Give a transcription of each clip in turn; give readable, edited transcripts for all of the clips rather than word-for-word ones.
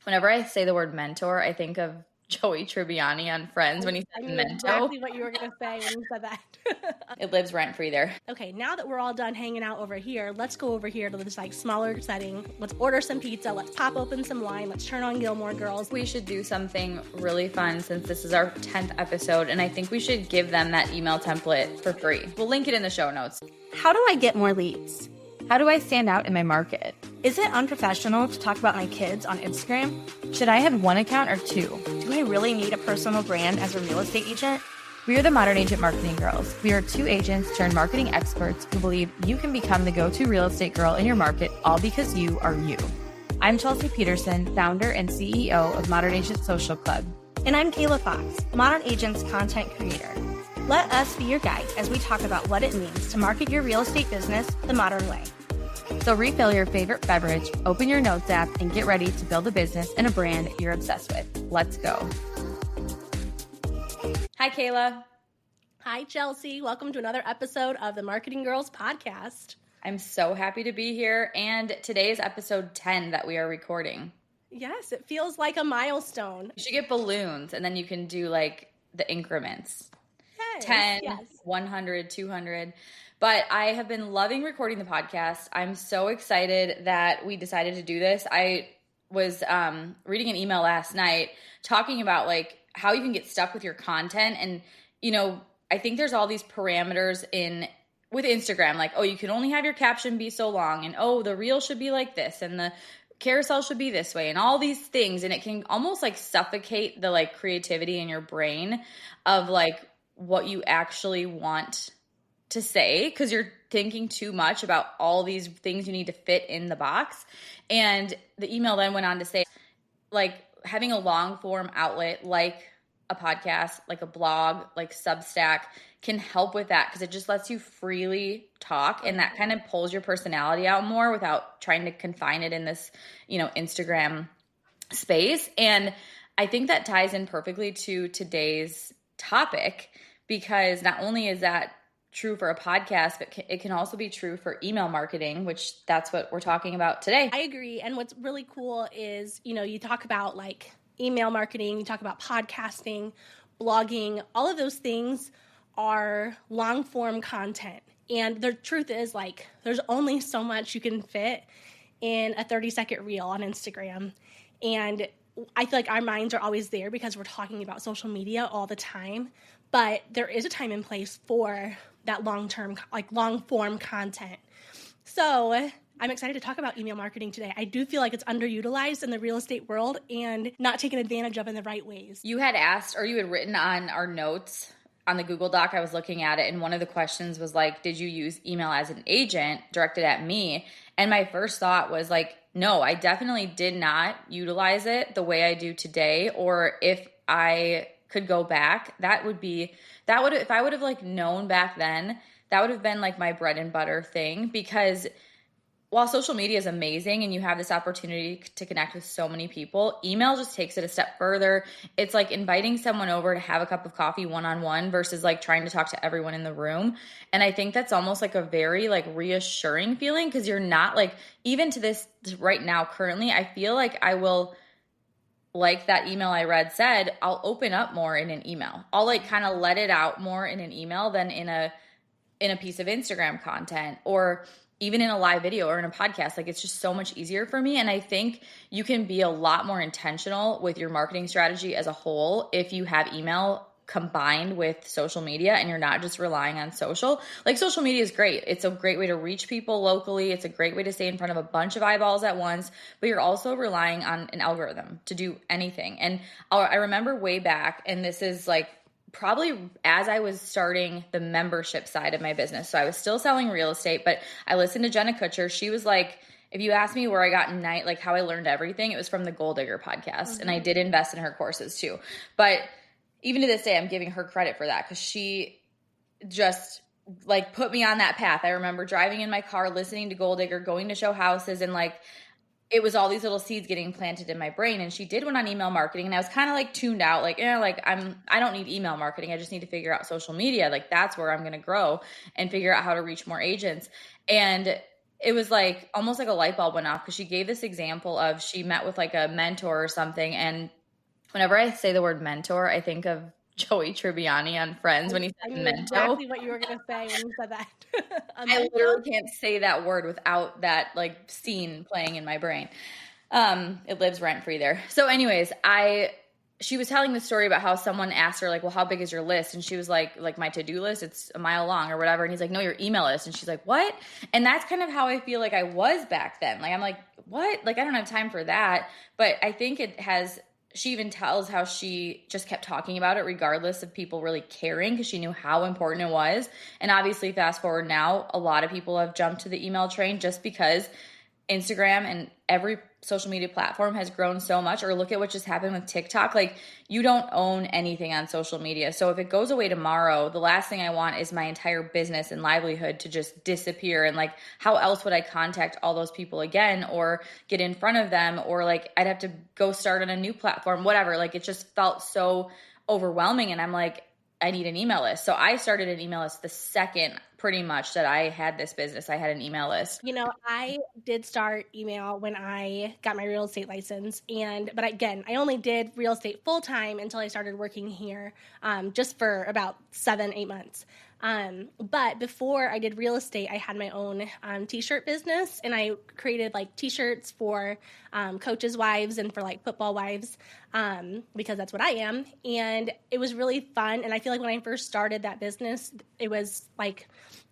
Whenever I say the word mentor, I think of Joey Tribbiani on Friends when he said knew mento. exactly what you were going to say when you said that. It lives rent-free there. Okay, now that we're all done hanging out over here, let's go over here to this like smaller setting. Let's order some pizza. Let's pop open some wine. Let's turn on Gilmore Girls. We should do something really fun since this is our 10th episode, and I think we should give them that email template for free. We'll link it in the show notes. How do I get more leads? How do I stand out in my market? Is it unprofessional to talk about my kids on Instagram? Should I have one account or two? Do I really need a personal brand as a real estate agent? We are the Modern Agent Marketing Girls. We are two agents turned marketing experts who believe you can become the go-to real estate girl in your market, all because you are you. I'm Chelsea Peterson, founder and CEO of Modern Agent Social Club. And I'm Kayla Fox, Modern Agent's content creator. Let us be your guide as we talk about what it means to market your real estate business the modern way. So refill your favorite beverage, open your notes app, and get ready to build a business and a brand you're obsessed with. Let's go. Hi, Kayla. Hi, Chelsea. Welcome to another episode of the Marketing Girls podcast. I'm so happy to be here, and today is episode 10 that we are recording. Yes, it feels like a milestone. You should get balloons, and then you can do like the increments. Yes, 10, yes. 100, 200. But I have been loving recording the podcast. I'm so excited that we decided to do this. I was reading an email last night talking about like how you can get stuck with your content. And, you know, I think there's all these parameters with Instagram, like, oh, you can only have your caption be so long, and oh, the reel should be like this, and the carousel should be this way, and all these things. And it can almost like suffocate the like creativity in your brain of like what you actually want to say, because you're thinking too much about all these things you need to fit in the box. And the email then went on to say, like, having a long form outlet like a podcast, like a blog, like Substack can help with that, because it just lets you freely talk, and that kind of pulls your personality out more without trying to confine it in this, you know, Instagram space. And I think that ties in perfectly to today's topic, because not only is that true for a podcast, but it can also be true for email marketing, which that's what we're talking about today. I agree. And what's really cool is, you know, you talk about like email marketing, you talk about podcasting, blogging, all of those things are long form content. And the truth is, like, there's only so much you can fit in a 30-second reel on Instagram. And I feel like our minds are always there because we're talking about social media all the time. But there is a time and place for that long-term, like long-form content. So I'm excited to talk about email marketing today. I do feel like it's underutilized in the real estate world and not taken advantage of in the right ways. You had asked, or you had written on our notes on the Google Doc, I was looking at it, and one of the questions was like, did you use email as an agent, directed at me? And my first thought was like, no, I definitely did not utilize it the way I do today. Or if I could go back, if I would have like known back then, that would have been like my bread and butter thing. Because while social media is amazing and you have this opportunity to connect with so many people, email just takes it a step further. It's like inviting someone over to have a cup of coffee one-on-one versus like trying to talk to everyone in the room. And I think that's almost like a very like reassuring feeling, because you're not like, even to this right now, currently, I feel like I will, like that email I read said, I'll open up more in an email. I'll like kind of let it out more in an email than in a piece of Instagram content, or even in a live video or in a podcast. Like, it's just so much easier for me. And I think you can be a lot more intentional with your marketing strategy as a whole if you have email combined with social media and you're not just relying on social. Like, social media is great. It's a great way to reach people locally. It's a great way to stay in front of a bunch of eyeballs at once, but you're also relying on an algorithm to do anything. And I remember way back, and this is like probably as I was starting the membership side of my business. So I was still selling real estate, but I listened to Jenna Kutcher. She was like, if you ask me where I got like how I learned everything, it was from the Gold Digger podcast. Mm-hmm. And I did invest in her courses too. But even to this day, I'm giving her credit for that, because she just like put me on that path. I remember driving in my car, listening to Gold Digger, going to show houses, and like, it was all these little seeds getting planted in my brain. And she did one on email marketing, and I was kind of like tuned out, like, I don't need email marketing. I just need to figure out social media. Like, that's where I'm going to grow and figure out how to reach more agents. And it was like almost like a light bulb went off because she gave this example of she met with like a mentor or something. And whenever I say the word mentor, I think of Joey Tribbiani on Friends when he I said knew mento. exactly what you were going to say when you said that. A I mentor? literally can't say that word without that like scene playing in my brain. It lives rent free there. So, anyways, she was telling the story about how someone asked her like, "Well, how big is your list?" And she was like my to-do list, it's a mile long or whatever. And he's like, "No, your email list." And she's like, "What?" And that's kind of how I feel like I was back then. Like I'm like, "What?" Like I don't have time for that. But I think it has. She even tells how she just kept talking about it regardless of people really caring because she knew how important it was. And obviously, fast forward now, a lot of people have jumped to the email train just because Instagram and every social media platform has grown so much. Or look at what just happened with TikTok. Like, you don't own anything on social media. So if it goes away tomorrow, the last thing I want is my entire business and livelihood to just disappear. And like, how else would I contact all those people again or get in front of them? Or like, I'd have to go start on a new platform, whatever. Like, it just felt so overwhelming. And I'm like, I need an email list. So I started an email list the second pretty much that I had this business. I had an email list. I did start email when I got my real estate license, but again, I only did real estate full time until I started working here, just for about 7-8 months. But before I did real estate, I had my own t-shirt business, and I created like t-shirts for coaches' wives and for like football wives, because that's what I am. And it was really fun. And I feel like when I first started that business, it was like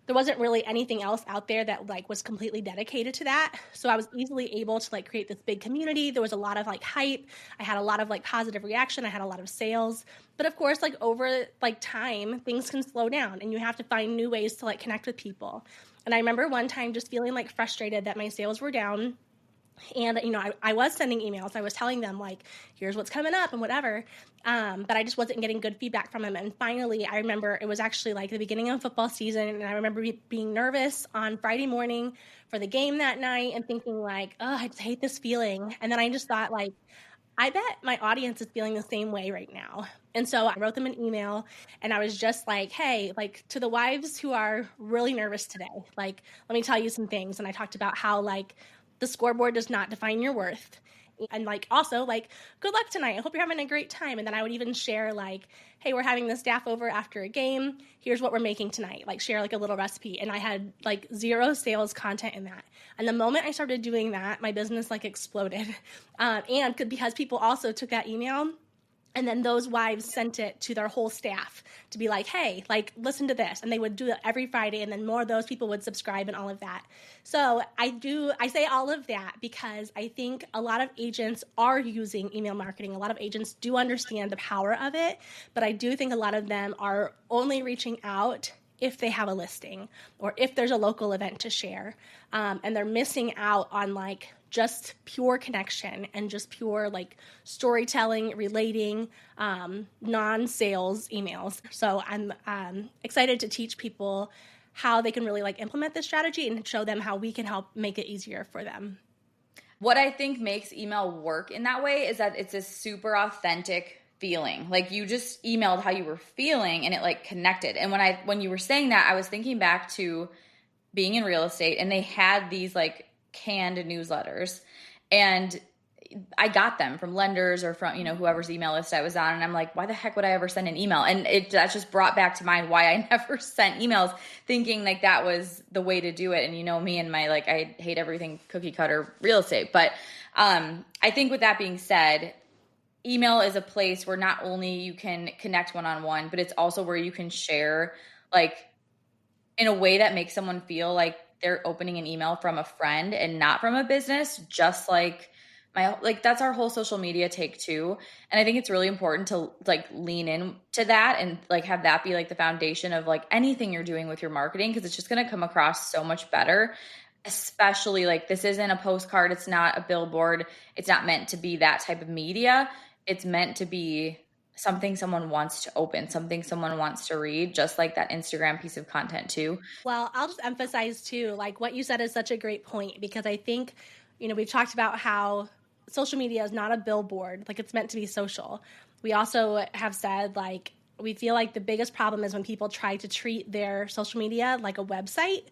there wasn't really anything else out there that like was completely dedicated to that. So I was easily able to like create this big community. There was a lot of like hype. I had a lot of like positive reaction. I had a lot of sales. But of course, like over like time, things can slow down and you have to find new ways to like connect with people. And I remember one time just feeling like frustrated that my sales were down. And, I was sending emails. I was telling them, like, here's what's coming up and whatever. But I just wasn't getting good feedback from them. And finally, I remember it was actually like the beginning of football season. And I remember being nervous on Friday morning for the game that night and thinking, like, oh, I just hate this feeling. And then I just thought, like, I bet my audience is feeling the same way right now. And so I wrote them an email and I was just like, hey, like to the wives who are really nervous today, like, let me tell you some things. And I talked about how like the scoreboard does not define your worth. And like also like, good luck tonight. I hope you're having a great time. And then I would even share like, hey, we're having the staff over after a game. Here's what we're making tonight. Like share like a little recipe. And I had like 0 sales content in that. And the moment I started doing that, my business like exploded. And because people also took that email and then those wives sent it to their whole staff to be like, hey, like, listen to this. And they would do it every Friday. And then more of those people would subscribe and all of that. So I say all of that because I think a lot of agents are using email marketing. A lot of agents do understand the power of it. But I do think a lot of them are only reaching out if they have a listing or if there's a local event to share. And they're missing out on like just pure connection and just pure like storytelling, relating, non-sales emails. So I'm excited to teach people how they can really like implement this strategy and show them how we can help make it easier for them. What I think makes email work in that way is that it's a super authentic feeling. Like you just emailed how you were feeling and it like connected. And when you were saying that, I was thinking back to being in real estate and they had these like canned newsletters and I got them from lenders or from, whoever's email list I was on. And I'm like, why the heck would I ever send an email? And that just brought back to mind why I never sent emails, thinking like that was the way to do it. And me and my, like, I hate everything cookie cutter real estate. But I think with that being said, email is a place where not only you can connect one-on-one, but it's also where you can share like in a way that makes someone feel like they're opening an email from a friend and not from a business, just like that's our whole social media take too. And I think it's really important to like lean into that and like have that be like the foundation of like anything you're doing with your marketing, because it's just going to come across so much better. Especially like this isn't a postcard, it's not a billboard, it's not meant to be that type of media. It's meant to be something someone wants to open, something someone wants to read, just like that Instagram piece of content too. Well, I'll just emphasize too, like what you said is such a great point, because I think, we've talked about how social media is not a billboard, like it's meant to be social. We also have said like we feel like the biggest problem is when people try to treat their social media like a website,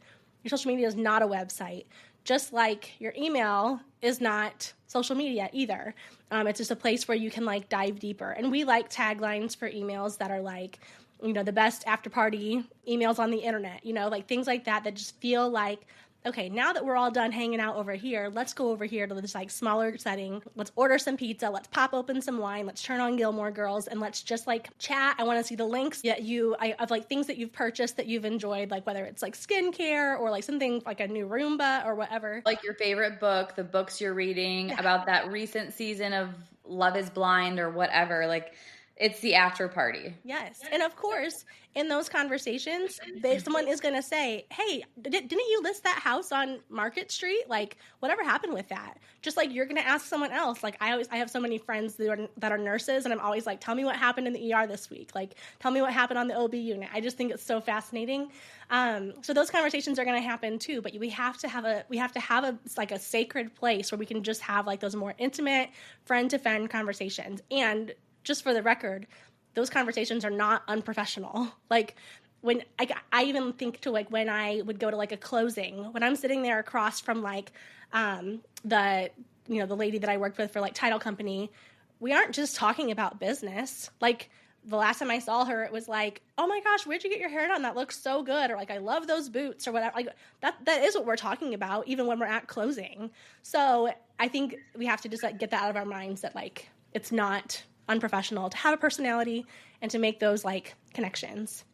Your social media is not a website, just like your email is not social media either. It's just a place where you can like dive deeper. And we like taglines for emails that are like, the best after party emails on the internet, like things like that just feel like, okay, now that we're all done hanging out over here, let's go over here to this like smaller setting. Let's order some pizza. Let's pop open some wine. Let's turn on Gilmore Girls and let's just like chat. I want to see the links that of like things that you've purchased that you've enjoyed, like whether it's like skincare or like something like a new Roomba or whatever. Like your favorite book, the books you're reading, about that recent season of Love is Blind or whatever. Like, it's the after party. Yes. And of course, in those conversations, someone is going to say, hey, didn't you list that house on Market Street? Like, whatever happened with that? Just like you're going to ask someone else. Like, I have so many friends that are nurses, and I'm always like, tell me what happened in the ER this week. Like, tell me what happened on the OB unit. I just think it's so fascinating. So those conversations are going to happen too, but we have to have a like a sacred place where we can just have like those more intimate friend to friend conversations. And just for the record, those conversations are not unprofessional. Like when I even think to like when I would go to like a closing, when I'm sitting there across from like the lady that I worked with for like title company, we aren't just talking about business. Like the last time I saw her, it was like, oh my gosh, where'd you get your hair done? That looks so good. Or like, I love those boots or whatever. Like that is what we're talking about, even when we're at closing. So I think we have to just like get that out of our minds that like, it's not unprofessional to have a personality and to make those like connections.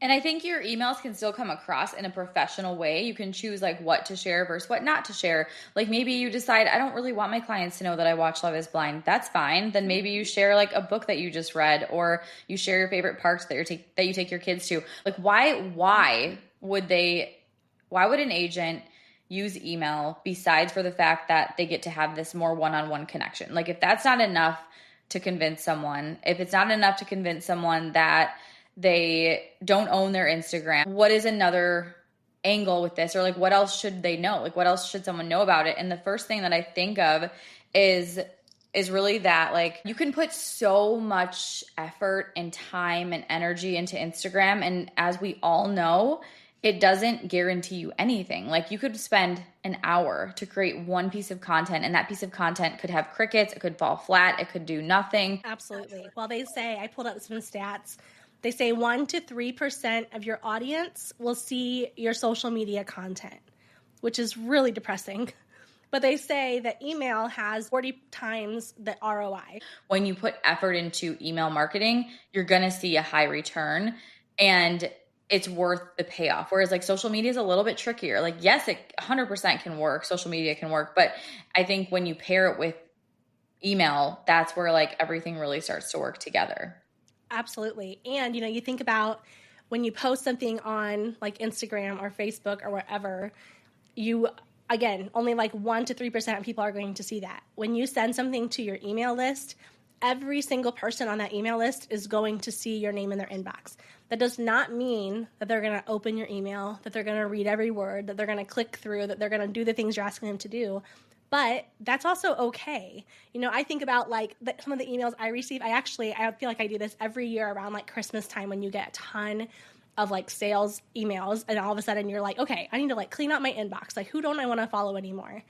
And I think your emails can still come across in a professional way. You can choose like what to share versus what not to share. Like maybe you decide, I don't really want my clients to know that I watch Love is Blind. That's fine. Then maybe you share like a book that you just read, or you share your favorite parks that you take your kids to. Like why would an agent use email besides for the fact that they get to have this more one-on-one connection? Like if that's not enough to convince someone, if it's not enough to convince someone that they don't own their Instagram, what is another angle with this? Or like, what else should they know? Like, what else should someone know about it? And the first thing that I think of is really that like you can put so much effort and time and energy into Instagram. And as we all know, it doesn't guarantee you anything. Like you could spend an hour to create one piece of content, and that piece of content could have crickets, it could fall flat, it could do nothing. Absolutely. Well, they say, I pulled up some stats. They say 1 to 3% of your audience will see your social media content, which is really depressing. But they say that email has 40 times the ROI. When you put effort into email marketing, you're going to see a high return, and it's worth the payoff. Whereas like social media is a little bit trickier. Like, yes, it 100% can work. Social media can work. But I think when you pair it with email, that's where like everything really starts to work together. Absolutely. And, you think about when you post something on like Instagram or Facebook or wherever, again, only like 1 to 3% of people are going to see that. When you send something to your email list, every single person on that email list is going to see your name in their inbox. That does not mean that they're going to open your email, that they're going to read every word, that they're going to click through, that they're going to do the things you're asking them to do. But that's also okay. I think about like some of the emails I receive. I feel like I do this every year around like Christmas time when you get a ton of like sales emails, and all of a sudden you're like, okay, I need to like clean out my inbox. Like, who don't I want to follow anymore?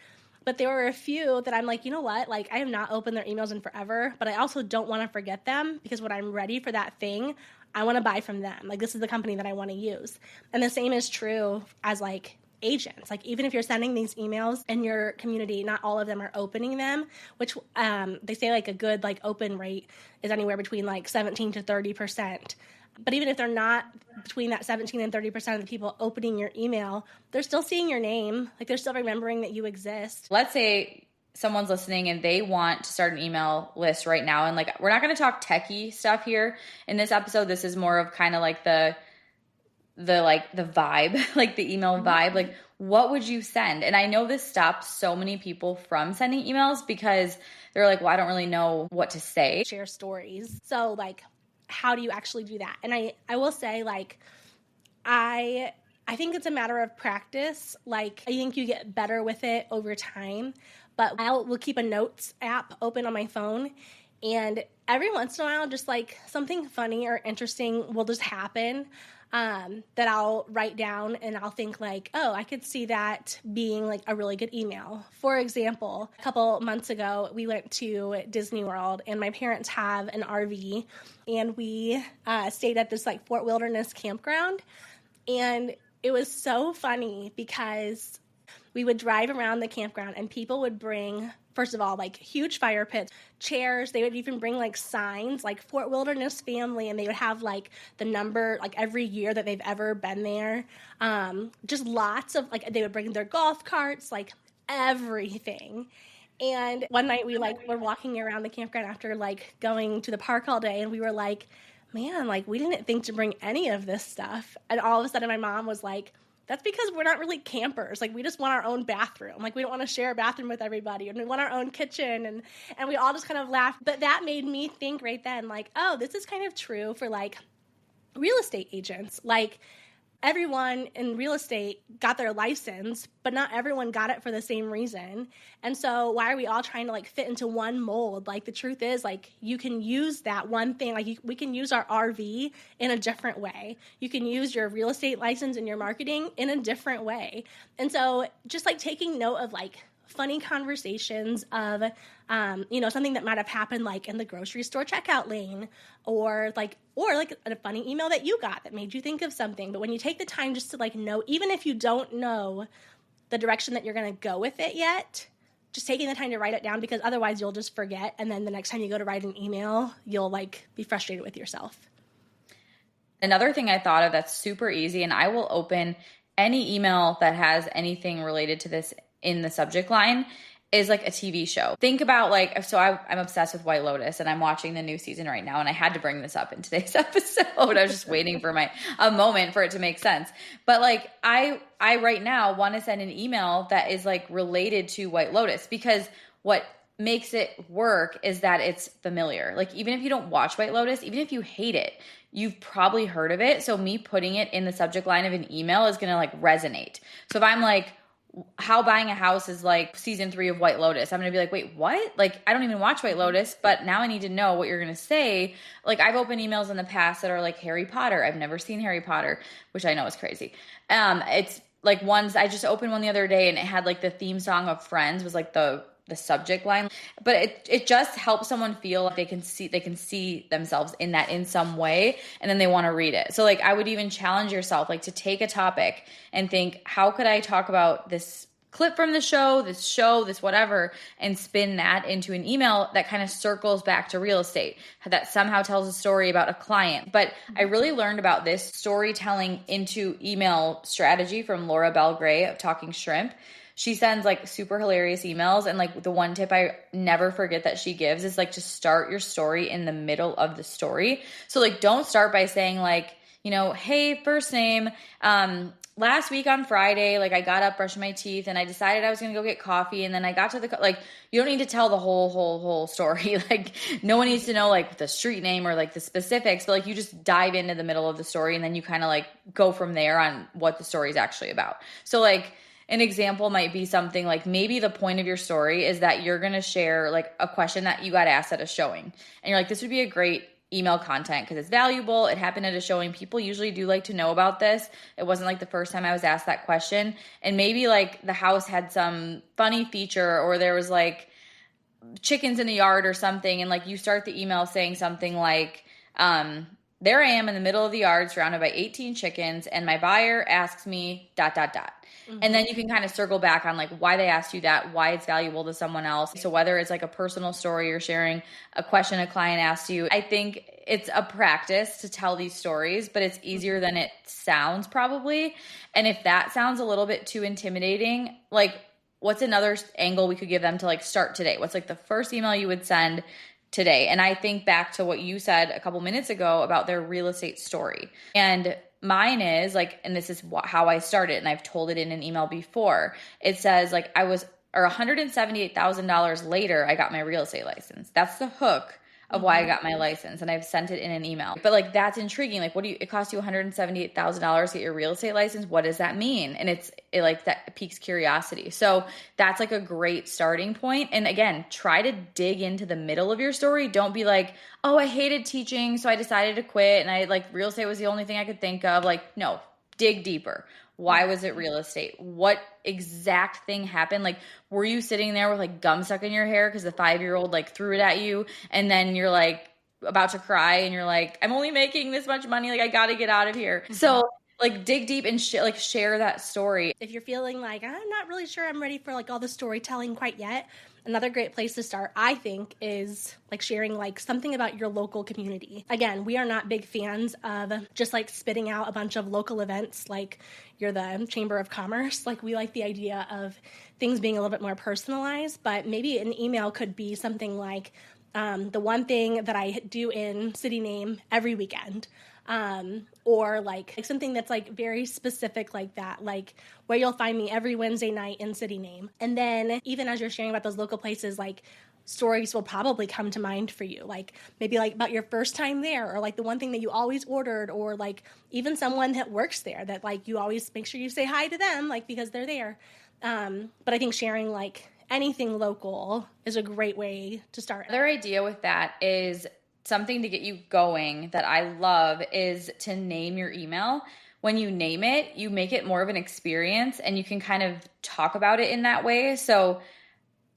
But there were a few that I'm like, you know what? Like, I have not opened their emails in forever, but I also don't want to forget them, because when I'm ready for that thing, I want to buy from them. Like, this is the company that I want to use. And the same is true as like agents. Like, even if you're sending these emails in your community, not all of them are opening them, which they say like a good like open rate is anywhere between like 17 to 30%. But even if they're not between that 17 and 30% of the people opening your email, they're still seeing your name. Like, they're still remembering that you exist. Let's say someone's listening and they want to start an email list right now. And like, we're not going to talk techie stuff here in this episode. This is more of kind of like the vibe, like the email vibe. Like, what would you send? And I know this stops so many people from sending emails because they're like, well, I don't really know what to say. Share stories. So like, how do you actually do that? And I will say, like, I think it's a matter of practice. Like, I think you get better with it over time. But we'll keep a notes app open on my phone, And every once in a while, just like something funny or interesting will just happen that I'll write down, and I'll think like, oh, I could see that being like a really good email. For example, a couple months ago, we went to Disney World, and my parents have an RV, and we stayed at this like Fort Wilderness campground. And it was so funny because we would drive around the campground and people would bring, first of all, like huge fire pits, chairs. They would even bring like signs like Fort Wilderness family, and they would have like the number like every year that they've ever been there. Just lots of like, they would bring their golf carts, like everything. And one night we like were walking around the campground after like going to the park all day, and we were like, man, like we didn't think to bring any of this stuff. And all of a sudden my mom was like, that's because we're not really campers. Like, we just want our own bathroom. Like, we don't want to share a bathroom with everybody. And we want our own kitchen. And we all just kind of laughed. But that made me think right then, like, oh, this is kind of true for, like, real estate agents. Like, everyone in real estate got their license, but not everyone got it for the same reason. And so why are we all trying to like fit into one mold? Like the truth is like you can use that one thing. Like we can use our RV in a different way. You can use your real estate license and your marketing in a different way. And so just like taking note of like funny conversations of, something that might have happened like in the grocery store checkout lane or like a funny email that you got that made you think of something. But when you take the time just to like know, even if you don't know the direction that you're going to go with it yet, just taking the time to write it down, because otherwise you'll just forget. And then the next time you go to write an email, you'll like be frustrated with yourself. Another thing I thought of that's super easy, and I will open any email that has anything related to this in the subject line, is like a TV show. Think about like, so I'm obsessed with White Lotus, and I'm watching the new season right now, and I had to bring this up in today's episode. I was just waiting for a moment for it to make sense. But like I right now want to send an email that is like related to White Lotus, because what makes it work is that it's familiar. Like even if you don't watch White Lotus, even if you hate it, you've probably heard of it. So me putting it in the subject line of an email is going to like resonate. So if I'm like, how buying a house is like season 3 of White Lotus, I'm going to be like, wait, what? Like, I don't even watch White Lotus, but now I need to know what you're going to say. Like I've opened emails in the past that are like Harry Potter. I've never seen Harry Potter, which I know is crazy. It's like ones, I just opened one the other day and it had like the theme song of Friends was like the subject line, but it just helps someone feel like they can see themselves in that in some way, and then they want to read it. So like I would even challenge yourself like to take a topic and think, how could I talk about this clip from the show, this whatever, and spin that into an email that kind of circles back to real estate, that somehow tells a story about a client. But I really learned about this storytelling into email strategy from Laura Bell Gray of Talking Shrimp. She sends like super hilarious emails, and like the one tip I never forget that she gives is like to start your story in the middle of the story. So like don't start by saying like, hey, first name, last week on Friday, like I got up brushing my teeth and I decided I was going to go get coffee, and then I got to like you don't need to tell the whole story. Like no one needs to know like the street name or like the specifics, but like you just dive into the middle of the story, and then you kind of like go from there on what the story is actually about. So like an example might be something like maybe the point of your story is that you're going to share like a question that you got asked at a showing. And you're like, this would be a great email content because it's valuable. It happened at a showing. People usually do like to know about this. It wasn't like the first time I was asked that question. And maybe like the house had some funny feature, or there was like chickens in the yard or something. And like you start the email saying something like, there I am in the middle of the yard surrounded by 18 chickens, and my buyer asks me ... Mm-hmm. And then you can kind of circle back on like why they asked you that, why it's valuable to someone else. So whether it's like a personal story or sharing a question a client asked you, I think it's a practice to tell these stories, but it's easier than it sounds probably. And if that sounds a little bit too intimidating, like what's another angle we could give them to like start today? What's like the first email you would send today? And I think back to what you said a couple minutes ago about their real estate story. And mine is like, and this is how I started, and I've told it in an email before. It says like $178,000 later, I got my real estate license. That's the hook of why I got my license, and I've sent it in an email. But like, that's intriguing. Like, it costs you $178,000 to get your real estate license. What does that mean? And it like, that piques curiosity. So that's like a great starting point. And again, try to dig into the middle of your story. Don't be like, oh, I hated teaching, so I decided to quit, and I like, real estate was the only thing I could think of. Like, no, dig deeper. Why was it real estate? What exact thing happened? Like, were you sitting there with like gum stuck in your hair because the 5-year-old like threw it at you, and then you're like about to cry and you're like, I'm only making this much money. Like, I got to get out of here. So like, dig deep and share that story. If you're feeling like, I'm not really sure I'm ready for like all the storytelling quite yet, another great place to start, I think, is like sharing like something about your local community. Again, we are not big fans of just like spitting out a bunch of local events like you're the Chamber of Commerce. Like, we like the idea of things being a little bit more personalized, but maybe an email could be something like the one thing that I do in city name every weekend. Or like something that's like very specific like that, like where you'll find me every Wednesday night in city name. And then even as you're sharing about those local places, like stories will probably come to mind for you, like maybe like about your first time there, or like the one thing that you always ordered, or like even someone that works there that like you always make sure you say hi to them, like because they're there. But I think sharing like anything local is a great way to start. Another idea with that is something to get you going that I love is to name your email. When you name it, you make it more of an experience, and you can kind of talk about it in that way. So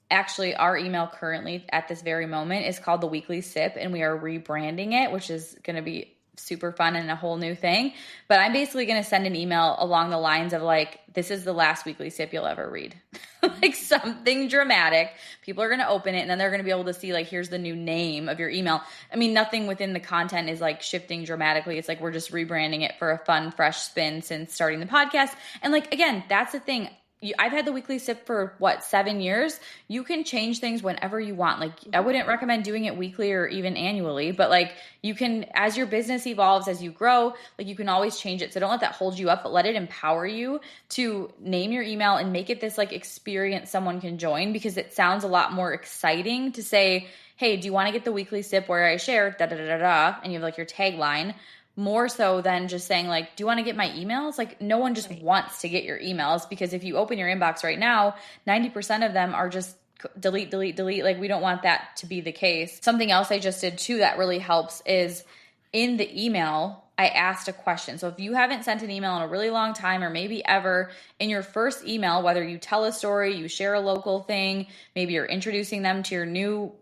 actually, our email currently at this very moment is called The Weekly Sip, and we are rebranding it, which is going to be super fun and a whole new thing. But I'm basically going to send an email along the lines of like, this is the last weekly sip you'll ever read. Like, something dramatic. People are going to open it, and then they're going to be able to see like, here's the new name of your email. I mean, nothing within the content is like shifting dramatically. It's like, we're just rebranding it for a fun, fresh spin since starting the podcast. And like, again, that's the thing. I've had the weekly sip for 7 years. You can change things whenever you want. Like, I wouldn't recommend doing it weekly or even annually, but like, you can, as your business evolves, as you grow, like, you can always change it. So don't let that hold you up, but let it empower you to name your email and make it this like experience someone can join, because it sounds a lot more exciting to say, hey, do you want to get the weekly sip where I share da da da da da, and you have like your tagline, more so than just saying like, do you want to get my emails? Like, no one just wants to get your emails, because if you open your inbox right now, 90% of them are just delete, delete, delete. Like, we don't want that to be the case. Something else I just did too that really helps is in the email, I asked a question. So if you haven't sent an email in a really long time, or maybe ever, in your first email, whether you tell a story, you share a local thing, maybe you're introducing them to your new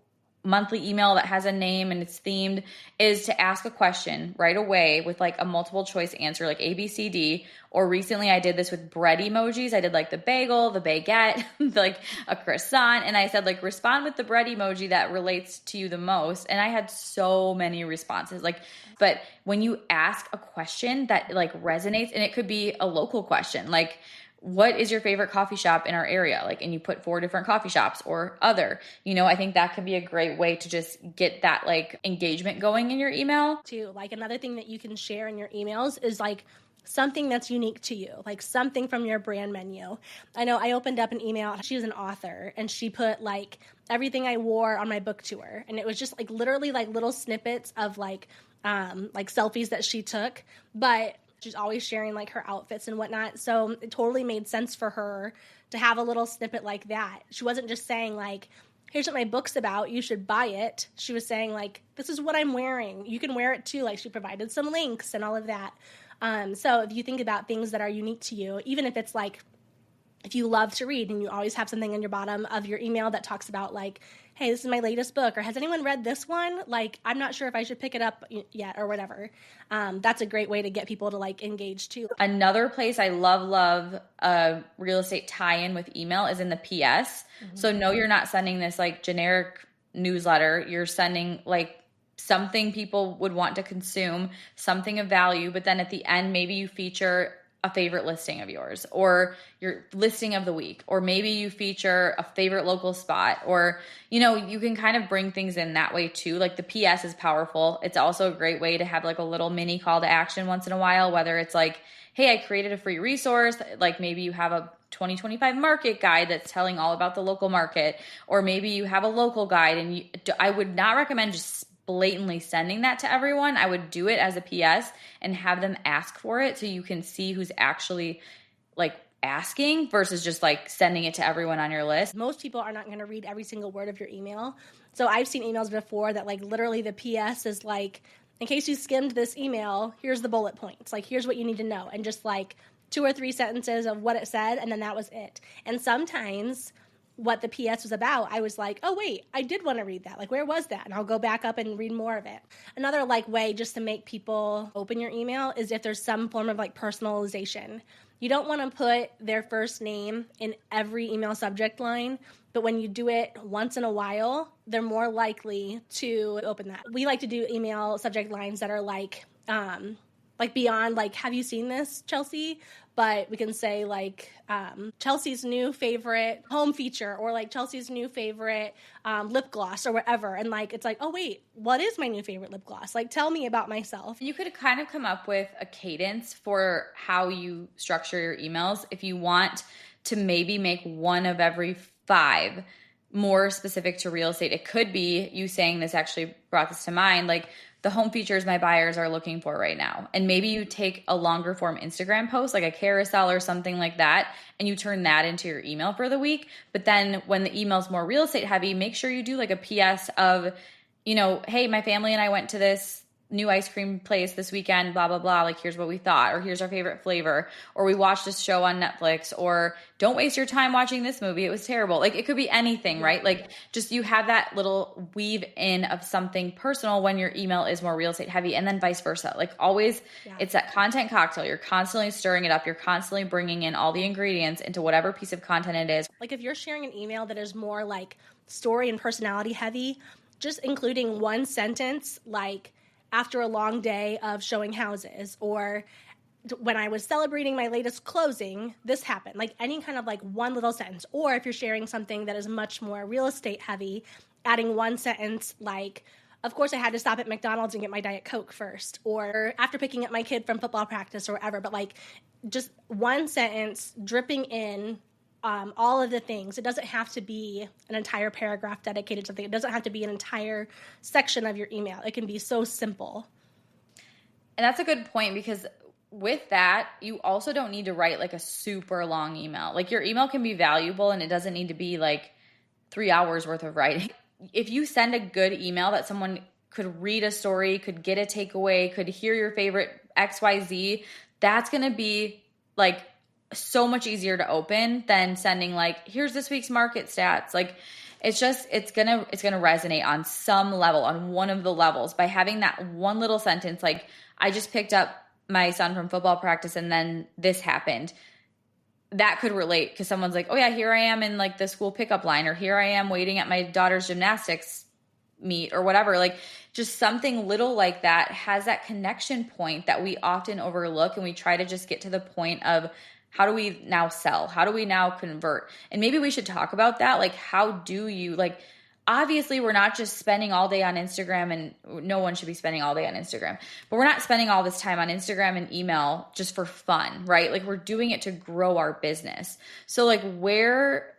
monthly email that has a name and it's themed, is to ask a question right away with like a multiple choice answer, like A, B, C, D. Or recently I did this with bread emojis. I did like the bagel, the baguette, like a croissant. And I said like, respond with the bread emoji that relates to you the most. And I had so many responses. Like, but when you ask a question that like resonates, and it could be a local question, like, what is your favorite coffee shop in our area? Like, and you put 4 different coffee shops or other, I think that could be a great way to just get that like engagement going in your email. Too, like, another thing that you can share in your emails is like something that's unique to you, like something from your brand menu. I know I opened up an email. She's an author, and she put like everything I wore on my book tour. And it was just like literally like little snippets of like selfies that she took, but she's always sharing like her outfits and whatnot. So it totally made sense for her to have a little snippet like that. She wasn't just saying like, here's what my book's about, you should buy it. She was saying like, this is what I'm wearing, you can wear it too. Like, she provided some links and all of that. So if you think about things that are unique to you, even if it's like, if you love to read and you always have something in your bottom of your email that talks about like, hey, this is my latest book, or has anyone read this one? Like, I'm not sure if I should pick it up yet, or whatever. That's a great way to get people to like engage too. Another place I love a real estate tie-in with email is in the PS. Mm-hmm. So no, you're not sending this like generic newsletter. You're sending like something people would want to consume, something of value, but then at the end, maybe you feature a favorite listing of yours, or your listing of the week, or maybe you feature a favorite local spot, or, you can kind of bring things in that way too. Like, the PS is powerful. It's also a great way to have like a little mini call to action once in a while, whether it's like, hey, I created a free resource. Like, maybe you have a 2025 market guide that's telling all about the local market, or maybe you have a local guide, and I would not recommend just blatantly sending that to everyone, I would do it as a PS and have them ask for it so you can see who's actually like asking versus just like sending it to everyone on your list. Most people are not going to read every single word of your email. So I've seen emails before that like literally the PS is like, in case you skimmed this email, here's the bullet points. Like, here's what you need to know. And just like 2 or 3 sentences of what it said, and then that was it. And sometimes what the PS was about, I was like, oh wait, I did want to read that. Like, where was that? And I'll go back up and read more of it. Another like way just to make people open your email is if there's some form of like personalization. You don't want to put their first name in every email subject line, but when you do it once in a while, they're more likely to open that. We like to do email subject lines that are like beyond like, have you seen this, Chelsea? But we can say like Chelsea's new favorite home feature, or like Chelsea's new favorite lip gloss, or whatever. And like, it's like, oh wait, what is my new favorite lip gloss? Like, tell me about myself. You could kind of come up with a cadence for how you structure your emails. If you want to maybe make one of every 5 more specific to real estate, it could be you saying, this actually brought this to mind, like, the home features my buyers are looking for right now. And maybe you take a longer form Instagram post, like a carousel or something like that, and you turn that into your email for the week. But then when the email's more real estate heavy, make sure you do like a PS of, you know, hey, my family and I went to this new ice cream place this weekend, blah, blah, blah. Like, here's what we thought, or here's our favorite flavor, or we watched this show on Netflix, or don't waste your time watching this movie. It was terrible. Like, it could be anything, right? Like, just you have that little weave in of something personal when your email is more real estate heavy, and then vice versa. Like, always, it's that content cocktail. You're constantly stirring it up. You're constantly bringing in all the ingredients into whatever piece of content it is. Like, if you're sharing an email that is more like story and personality heavy, just including one sentence like, after a long day of showing houses, or when I was celebrating my latest closing, this happened. Like, any kind of like one little sentence. Or if you're sharing something that is much more real estate heavy, adding one sentence like, of course I had to stop at McDonald's and get my Diet Coke first, or after picking up my kid from football practice, or whatever. But like, just one sentence dripping in all of the things. It doesn't have to be an entire paragraph dedicated to something. It doesn't have to be an entire section of your email. It can be so simple. And that's a good point, because with that, you also don't need to write like a super long email. Like, your email can be valuable, and it doesn't need to be like 3 hours worth of writing. If you send a good email that someone could read a story, could get a takeaway, could hear your favorite XYZ, that's going to be like so much easier to open than sending like, here's this week's market stats. Like, it's gonna resonate on some level, on one of the levels, by having that one little sentence. Like, I just picked up my son from football practice and then this happened. That could relate, because someone's like, oh yeah, here I am in like the school pickup line, or here I am waiting at my daughter's gymnastics meet, or whatever. Like, just something little like that has that connection point that we often overlook, and we try to just get to the point of, how do we now sell? How do we now convert? And maybe we should talk about that. Like, how do you, like, obviously we're not just spending all day on Instagram, and no one should be spending all day on Instagram, but we're not spending all this time on Instagram and email just for fun, right? Like, we're doing it to grow our business. So like, where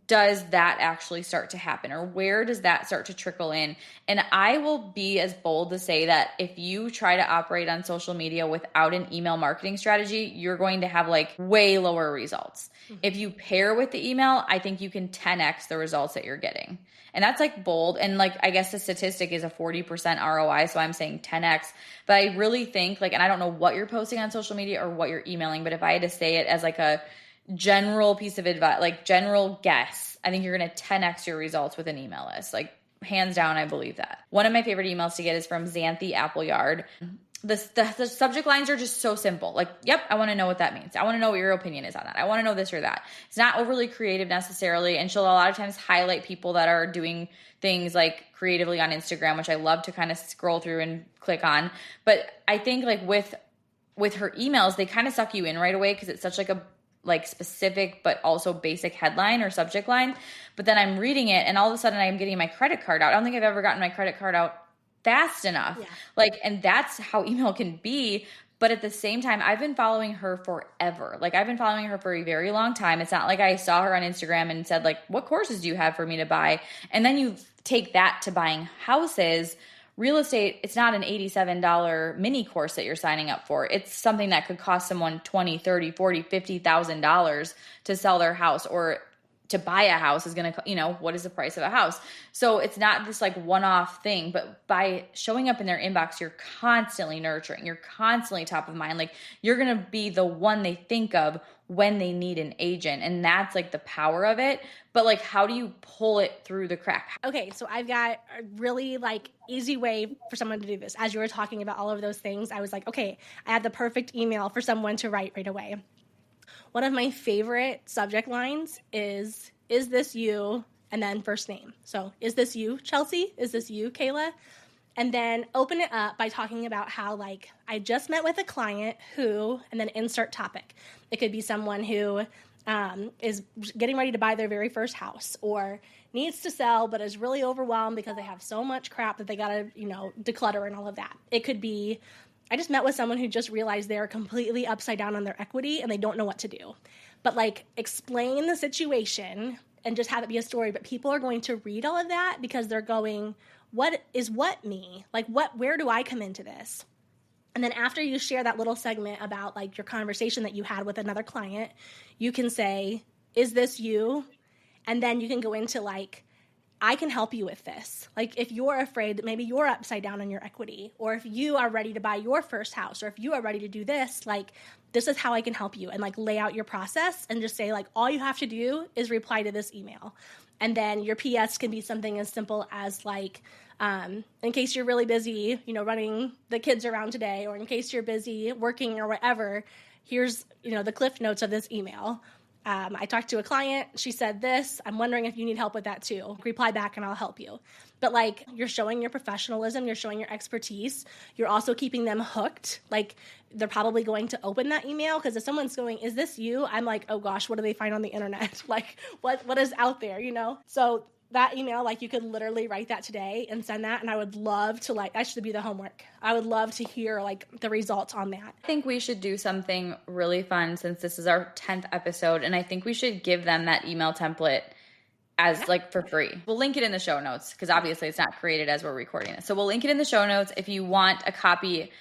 does that actually start to happen, or where does that start to trickle in? And I will be as bold to say that if you try to operate on social media without an email marketing strategy, you're going to have like way lower results. Mm-hmm. If you pair with the email, I think you can 10x the results that you're getting. And that's like bold. And like, I guess the statistic is a 40% ROI. So I'm saying 10x, but I really think like, and I don't know what you're posting on social media or what you're emailing, but if I had to say it as like a general piece of advice, like general guess, I think you're going to 10x your results with an email list. Like, hands down, I believe that. One of my favorite emails to get is from Xanthi Appleyard. The subject lines are just so simple. Like, yep, I want to know what that means. I want to know what your opinion is on that. I want to know this or that. It's not overly creative necessarily. And she'll a lot of times highlight people that are doing things like creatively on Instagram, which I love to kind of scroll through and click on. But I think like with her emails, they kind of suck you in right away, because it's such like a like specific but also basic headline or subject line. But then I'm reading it, and all of a sudden I'm getting my credit card out. I don't think I've ever gotten my credit card out fast enough. Yeah. Like, and that's how email can be. But at the same time, I've been following her forever. Like, I've been following her for a very long time. It's not like I saw her on Instagram and said like, what courses do you have for me to buy? And then you take that to buying houses, real estate, it's not an $87 mini course that you're signing up for. It's something that could cost someone $20, $30, $40, $50,000 to sell their house, or to buy a house is going to, what is the price of a house? So it's not this like one-off thing, but by showing up in their inbox, you're constantly nurturing, you're constantly top of mind. Like, you're going to be the one they think of when they need an agent. And that's like the power of it. But like, how do you pull it through the crack? Okay, so I've got a really like easy way for someone to do this. As you were talking about all of those things, I was like, okay, I had the perfect email for someone to write right away. One of my favorite subject lines is this you? And then first name. So, is this you, Chelsea? Is this you, Kayla? And then open it up by talking about how, like, I just met with a client who, and then insert topic. It could be someone who is getting ready to buy their very first house, or needs to sell but is really overwhelmed because they have so much crap that they got to, declutter and all of that. It could be, I just met with someone who just realized they're completely upside down on their equity and they don't know what to do. But like, explain the situation and just have it be a story. But people are going to read all of that because they're going, what me? Like, where do I come into this? And then after you share that little segment about like your conversation that you had with another client, you can say, is this you? And then you can go into like, I can help you with this. Like, if you're afraid that maybe you're upside down on your equity, or if you are ready to buy your first house, or if you are ready to do this, like, this is how I can help you, and like lay out your process and just say like, all you have to do is reply to this email. And then your PS can be something as simple as like, in case you're really busy, running the kids around today, or in case you're busy working or whatever, here's, the cliff notes of this email. I talked to a client. She said this. I'm wondering if you need help with that too. Reply back and I'll help you. But like, you're showing your professionalism. You're showing your expertise. You're also keeping them hooked. Like, they're probably going to open that email, because if someone's going, is this you? I'm like, oh gosh, what do they find on the internet? Like, what is out there, So that email, like, you could literally write that today and send that. And I would love to, like, that should be the homework. I would love to hear like the results on that. I think we should do something really fun, since this is our 10th episode. And I think we should give them that email template as like for free. We'll link it in the show notes, because obviously it's not created as we're recording it. So we'll link it in the show notes if you want a copy.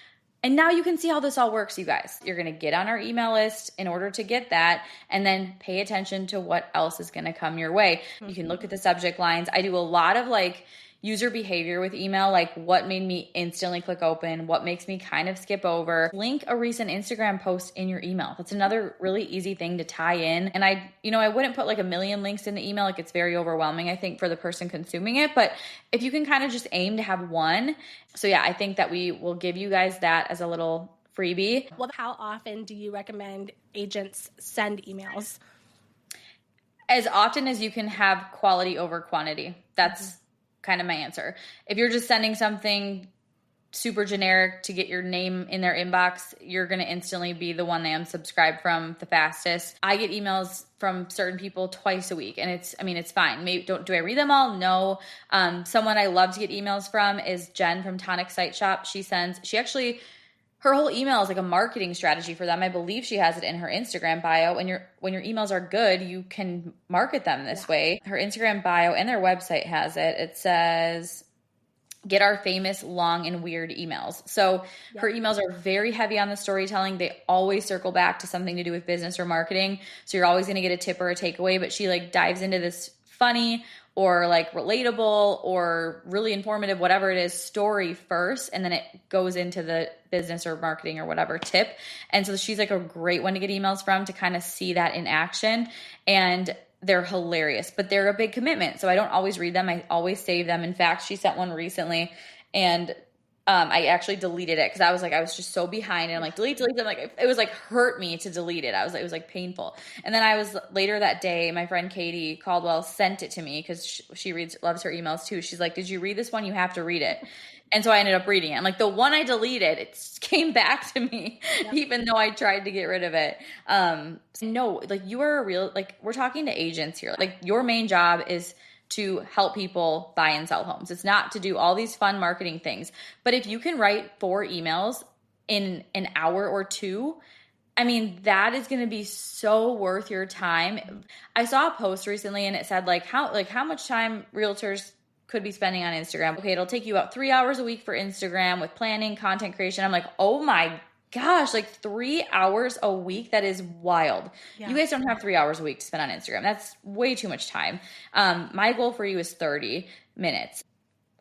And now you can see how this all works, you guys. You're going to get on our email list in order to get that, and then pay attention to what else is going to come your way. You can look at the subject lines. I do a lot of like user behavior with email, like what made me instantly click open, what makes me kind of skip over. Link a recent Instagram post in your email. That's another really easy thing to tie in. And I wouldn't put like a million links in the email. Like, it's very overwhelming, I think, for the person consuming it. But if you can kind of just aim to have one. So yeah, I think that we will give you guys that as a little freebie. Well, how often do you recommend agents send emails? As often as you can have quality over quantity. That's kind of my answer. If you're just sending something super generic to get your name in their inbox, you're going to instantly be the one they unsubscribe from the fastest. I get emails from certain people twice a week, and it's fine. Maybe do I read them all? No. Someone I love to get emails from is Jen from Tonic Site Shop. Her whole email is like a marketing strategy for them. I believe she has it in her Instagram bio. And when your emails are good, you can market them this way. Her Instagram bio and their website has it. It says, get our famous long and weird emails. So her emails are very heavy on the storytelling. They always circle back to something to do with business or marketing. So you're always going to get a tip or a takeaway, but she like dives into this funny or like relatable or really informative, whatever it is, story first, and then it goes into the business or marketing or whatever tip. And so she's like a great one to get emails from, to kind of see that in action. And they're hilarious, but they're a big commitment. So I don't always read them. I always save them. In fact, she sent one recently, and I actually deleted it because I was just so behind, and I'm like, delete. I'm like, it was like hurt me to delete it. It was like painful. And then later that day, my friend Katie Caldwell sent it to me because she loves her emails too. She's like, did you read this one? You have to read it. And so I ended up reading it. I'm like, the one I deleted, it came back to me, even though I tried to get rid of it. No, like, you are a real, like, we're talking to agents here. Like, your main job is to help people buy and sell homes. It's not to do all these fun marketing things. But if you can write 4 emails in an hour or 2, I mean, that is going to be so worth your time. I saw a post recently, and it said how much time realtors could be spending on Instagram. Okay, it'll take you about 3 hours a week for Instagram with planning, content creation. I'm like, oh my gosh, like 3 hours a week? That is wild. Yeah. You guys don't have 3 hours a week to spend on Instagram. That's way too much time. My goal for you is 30 minutes.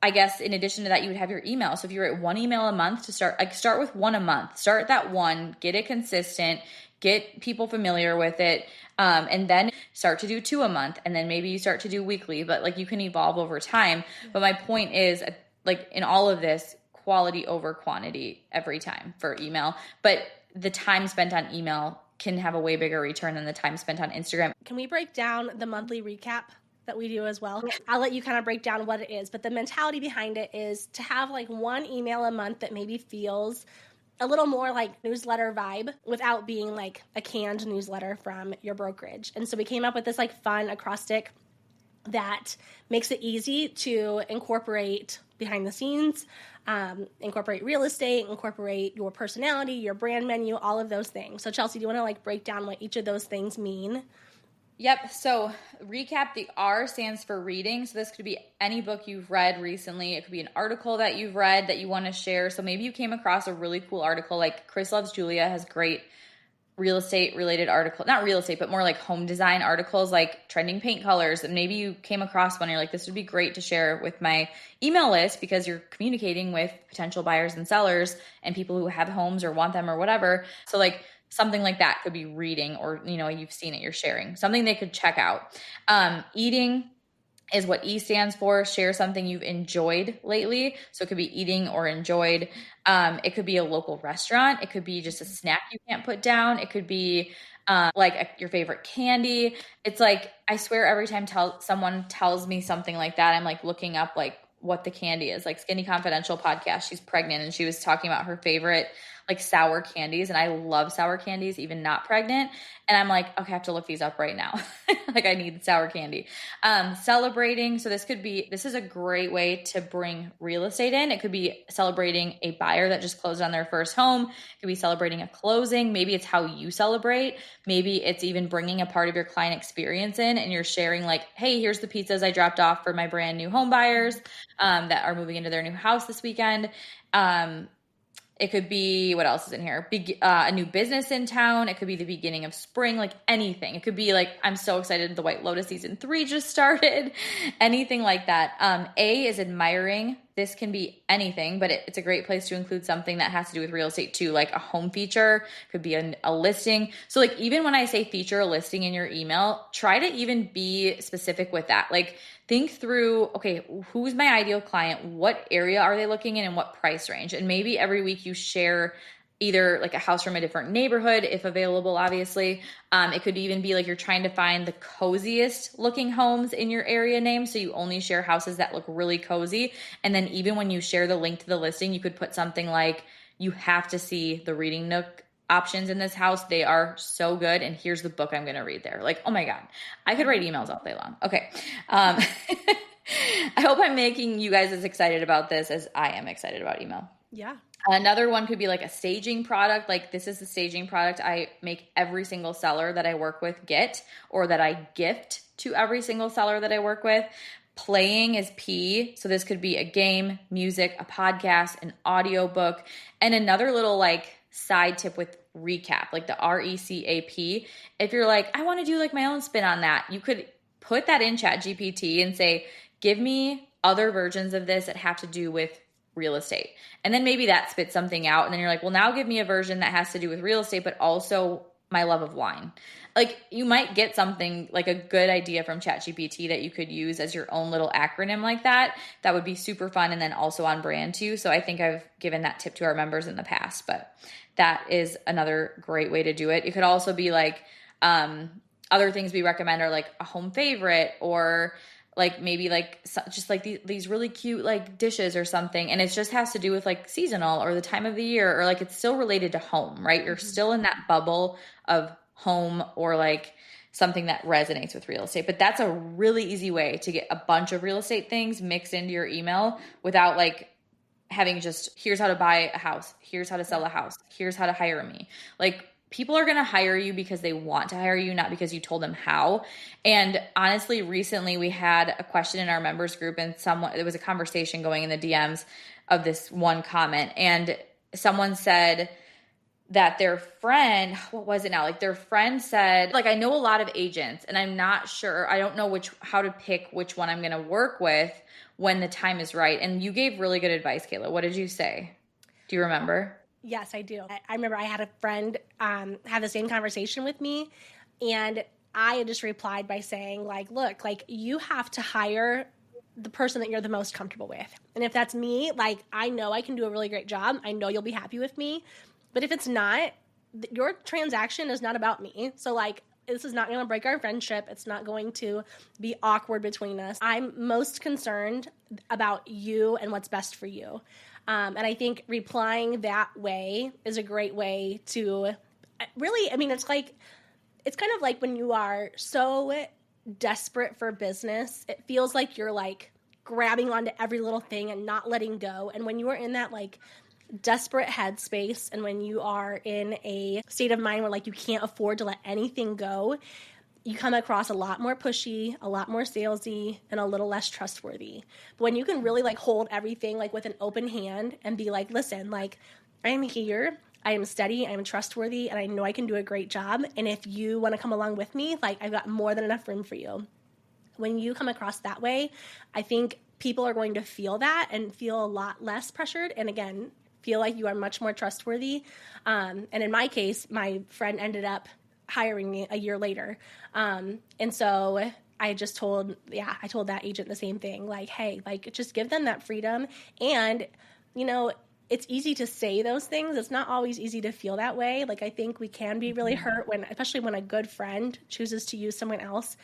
I guess in addition to that, you would have your email. So if you're at one email a month to start, like start with one a month, start that one, get it consistent, get people familiar with it. And then start to do 2 a month. And then maybe you start to do weekly, but like you can evolve over time. But my point is like in all of this, quality over quantity every time for email. But the time spent on email can have a way bigger return than the time spent on Instagram. Can we break down the monthly recap that we do as well? I'll let you kind of break down what it is, but the mentality behind it is to have like one email a month that maybe feels a little more like newsletter vibe without being like a canned newsletter from your brokerage. And so we came up with this like fun acrostic that makes it easy to incorporate behind the scenes, incorporate real estate, incorporate your personality, your brand menu, all of those things. So Chelsea, do you want to like break down what each of those things mean? Yep. So recap, the R stands for reading. So this could be any book you've read recently. It could be an article that you've read that you want to share. So maybe you came across a really cool article, like Chris Loves Julia has great real estate related article, not real estate, but more like home design articles, like trending paint colors. And maybe you came across one and you're like, this would be great to share with my email list because you're communicating with potential buyers and sellers and people who have homes or want them or whatever. So like something like that could be reading, or, you know, you've seen it, you're sharing something they could check out. Eating is what E stands for. Share something you've enjoyed lately. So it could be eating or enjoyed. It could be a local restaurant. It could be just a snack you can't put down. It could be your favorite candy. It's like, I swear every time someone tells me something like that, I'm like looking up like what the candy is. Like Skinny Confidential podcast, she's pregnant and she was talking about her favorite like sour candies, and I love sour candies, even not pregnant. And I'm like, okay, I have to look these up right now. Like I need sour candy. Celebrating. So this is a great way to bring real estate in. It could be celebrating a buyer that just closed on their first home. It could be celebrating a closing. Maybe it's how you celebrate. Maybe it's even bringing a part of your client experience in and you're sharing like, hey, here's the pizzas I dropped off for my brand new home buyers that are moving into their new house this weekend. It could be, what else is in here? A new business in town. It could be the beginning of spring, like anything. It could be like, I'm so excited the White Lotus season 3 just started. Anything like that. A is admiring. This can be anything, but it's a great place to include something that has to do with real estate too, like a home feature, could be a listing. So like even when I say feature a listing in your email, try to even be specific with that. Like think through, okay, who's my ideal client? What area are they looking in and what price range? And maybe every week you share either like a house from a different neighborhood, if available, obviously. It could even be like you're trying to find the coziest looking homes in your area name. So you only share houses that look really cozy. And then even when you share the link to the listing, you could put something like, you have to see the reading nook options in this house. They are so good. And here's the book I'm going to read there. Like, oh my God, I could write emails all day long. Okay. I hope I'm making you guys as excited about this as I am excited about email. Yeah. Another one could be like a staging product. Like this is the staging product I make every single seller that I work with get, or that I gift to every single seller that I work with. Playing is P. So this could be a game, music, a podcast, an audiobook, and another little like side tip with recap, like the RECAP. If you're like, I want to do like my own spin on that, you could put that in ChatGPT and say, give me other versions of this that have to do with real estate. And then maybe that spits something out. And then you're like, well, now give me a version that has to do with real estate, but also my love of wine. Like you might get something like a good idea from ChatGPT that you could use as your own little acronym like that. That would be super fun. And then also on brand too. So I think I've given that tip to our members in the past, but that is another great way to do it. It could also be like, other things we recommend are like a home favorite, or like maybe like just like these really cute like dishes or something. And it just has to do with like seasonal or the time of the year, or like it's still related to home, right? You're still in that bubble of home or like something that resonates with real estate. But that's a really easy way to get a bunch of real estate things mixed into your email without like having just, here's how to buy a house, here's how to sell a house, here's how to hire me. Like people are going to hire you because they want to hire you, not because you told them how. And honestly, recently we had a question in our members group, and there was a conversation going in the DMs of this one comment, and someone said that their friend, what was it now? Like their friend said, like, I know a lot of agents and I'm not sure, I don't know how to pick which one I'm going to work with when the time is right. And you gave really good advice, Kayla. What did you say? Do you remember? Yes, I do. I remember I had a friend have the same conversation with me, and I just replied by saying, like, look, like, you have to hire the person that you're the most comfortable with. And if that's me, like, I know I can do a really great job. I know you'll be happy with me. But if it's not, your transaction is not about me. So, like, this is not going to break our friendship. It's not going to be awkward between us. I'm most concerned about you and what's best for you. And I think replying that way is a great way to really, I mean, it's kind of like when you are so desperate for business, it feels like you're like grabbing onto every little thing and not letting go. And when you are in that like desperate headspace, and when you are in a state of mind where like you can't afford to let anything go, you come across a lot more pushy, a lot more salesy, and a little less trustworthy. But when you can really like hold everything like with an open hand and be like, listen, like, I am here, I am steady, I am trustworthy, and I know I can do a great job. And if you want to come along with me, like, I've got more than enough room for you. When you come across that way, I think people are going to feel that and feel a lot less pressured. And again, feel like you are much more trustworthy. And in my case, my friend ended up hiring me a year later. And so I told that agent the same thing, like, hey, like, just give them that freedom. And, you know, it's easy to say those things. It's not always easy to feel that way. Like, I think we can be really hurt especially when a good friend chooses to use someone else.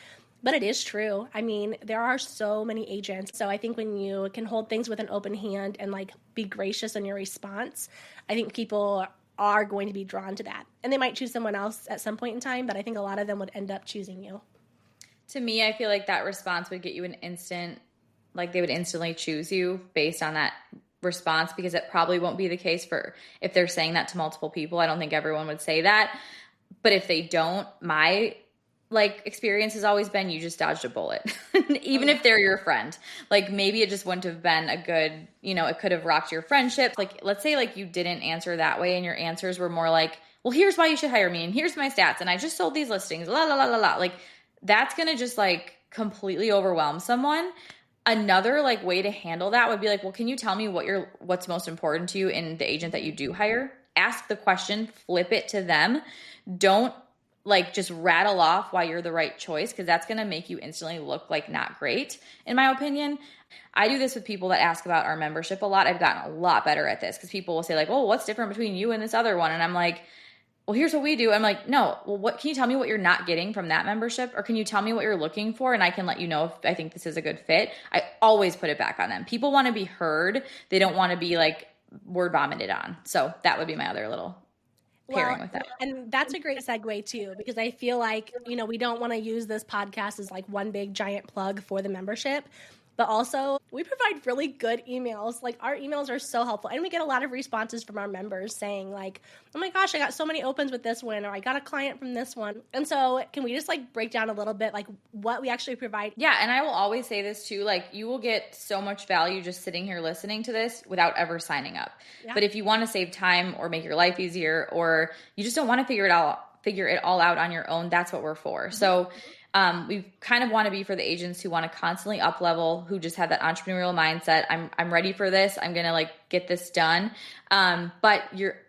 But it is true. I mean, there are so many agents. So I think when you can hold things with an open hand and like be gracious in your response, I think people are going to be drawn to that. And they might choose someone else at some point in time, but I think a lot of them would end up choosing you. To me, I feel like that response would get you they would instantly choose you based on that response, because it probably won't be the case for if they're saying that to multiple people. I don't think everyone would say that. But if they don't, my experience has always been you just dodged a bullet. Even if they're your friend. Like, maybe it just wouldn't have been a good, it could have rocked your friendship. Like, let's say like you didn't answer that way and your answers were more like, well, here's why you should hire me and here's my stats and I just sold these listings, la la la la la. Like, that's going to just like completely overwhelm someone. Another like way to handle that would be like, well, can you tell me what's most important to you in the agent that you do hire? Ask the question, flip it to them. Don't like just rattle off why you're the right choice, because that's going to make you instantly look like not great, in my opinion. I do this with people that ask about our membership a lot. I've gotten a lot better at this because people will say like, oh, what's different between you and this other one? And I'm like, well, here's what we do. I'm like, no, well, what can you tell me what you're not getting from that membership? Or can you tell me what you're looking for? And I can let you know if I think this is a good fit. I always put it back on them. People want to be heard. They don't want to be like word vomited on. So that would be my other little pairing with that. And that's a great segue too, because I feel like, we don't want to use this podcast as like one big giant plug for the membership, but also we provide really good emails. Like, our emails are so helpful, and we get a lot of responses from our members saying like, oh my gosh, I got so many opens with this one, or I got a client from this one. And so can we just like break down a little bit like what we actually provide? Yeah. And I will always say this too, like, you will get so much value just sitting here listening to this without ever signing up. Yeah. But if you want to save time or make your life easier, or you just don't want to figure it all out on your own, that's what we're for. Mm-hmm. So we kind of want to be for the agents who want to constantly up level, who just have that entrepreneurial mindset. I'm ready for this. I'm going to like get this done. But